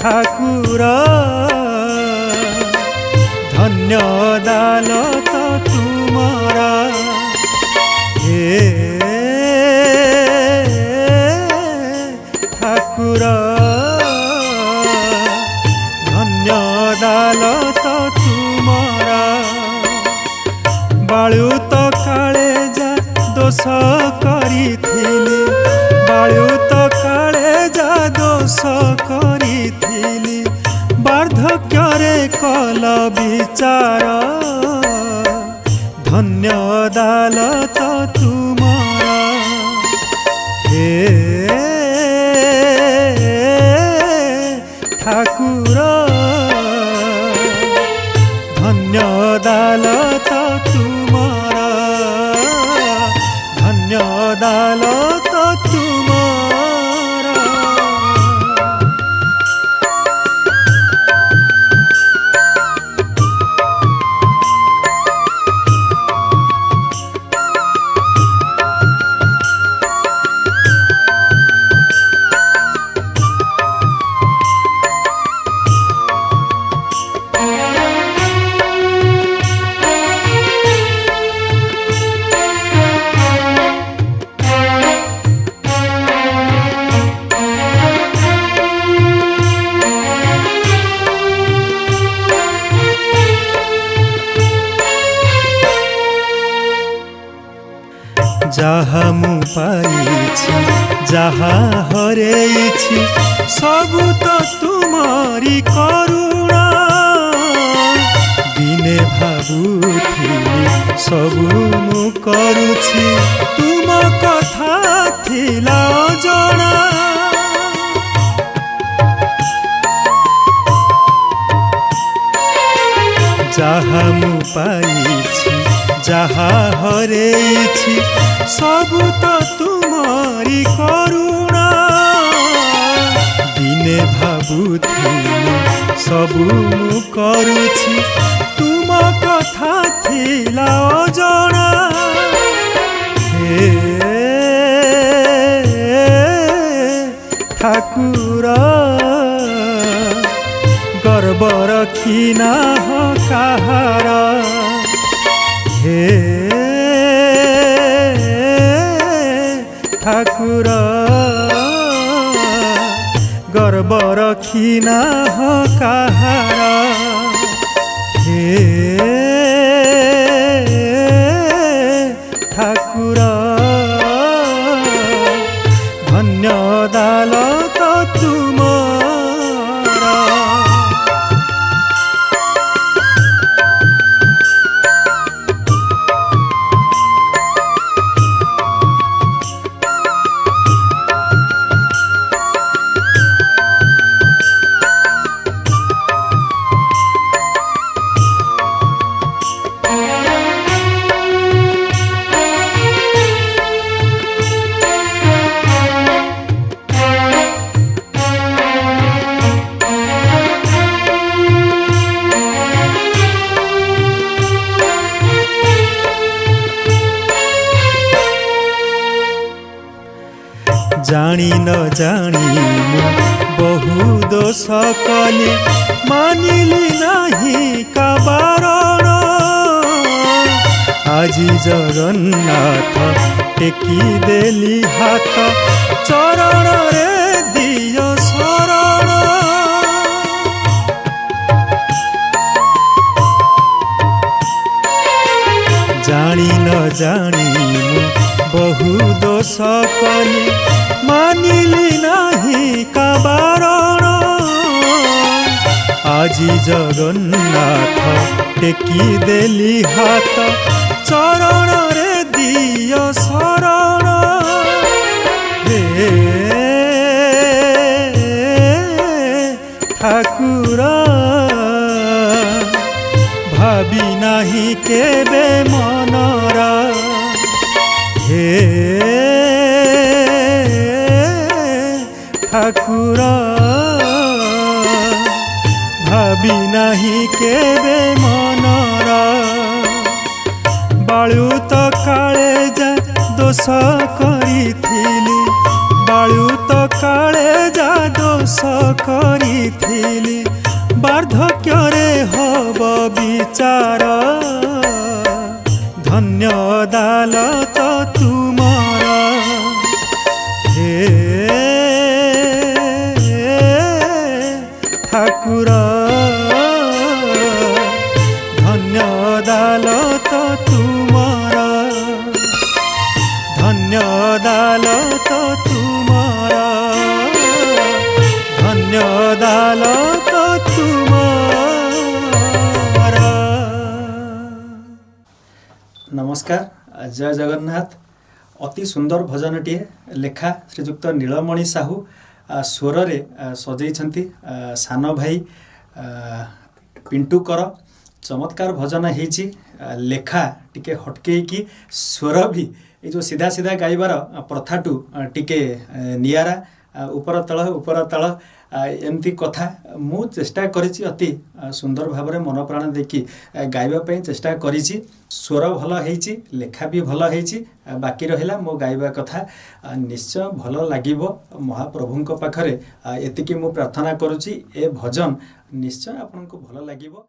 ठाकुर धन्य दालत तुमरा हे ठाकुर धन्य दालत तुमरा बाळु तो काले जा दोष करिथिली बाळु तो काले जा दोष करिथिली वार्धक्यरे कल विचार धन्य दालत तुमरा हे ठाकुर धन्य दालत तुमरा धन्य दालत तुमरा। जहा मु पाइछि जहा हरेछि सबु तो तुमरी करुणा दिने भाबुथिली सबु मु करुछि तुम कथा थिला जना जहा मु पाइछि जहा हरेछि सबु तो तुमरी करुणा दिने भाबुथिली सबु मु करुछि तुम कथा थिला जना हे ठाकुर गर्व रखी ना काहार हे ठाकुर गर्व रखी ना काहार हे ठाकुर धन्य दालत तुमरा। जानी न जानी मु बहु दोष कली मानिली नहीं का बारण आजी जगन्नाथ टेकी देली हाथ चरण रे दियो शरण जानी न जानी मु बहु दोष कली मानिली नहीं का बारण आजी जगन्नाथ टेकी देली हाथ चरण रे दियो शरण हे ठाकुर भाबी नहीं केबे मनरा हे ठाकुर भाबी नहीं केबे मनरा बाळु तो काले जा दोष करिथिली बाळु तो काले जा दोष बरष करिथिली बार्धक्यरे हब विचार धन्य अदालत तुमर हे ठाकुर धन्य अदालत तुमर धन्य अदालत तुमर धन्य अदालत तुमर। नमस्कार, जय जगन्नाथ। अति सुंदर भजनटीए लेखा श्रीजुक्त नीलमणि साहू स्वर रे सजैछन्ति सान भाई पिंटू कर। चमत्कार भजन हेछि लेखा टिके हटके कि स्वर भी ये जो सीधा सीधा गाइबार प्रथाटू टिके नियारा ऊपर तल एमती कथा मु चेष्टा करिछि अति सुंदर भाव में मन प्राण देखि गाइबा पई चेष्टा करिछि। स्वर भल हेछि लेखा भी भल हेछि बाकी रहिला मो गाइबा कथा निश्चय भल लागिबो महाप्रभुंक पाखरे एतिकी मु प्रार्थना करूछि ए भजन निश्चय आपनको भल लागिबो।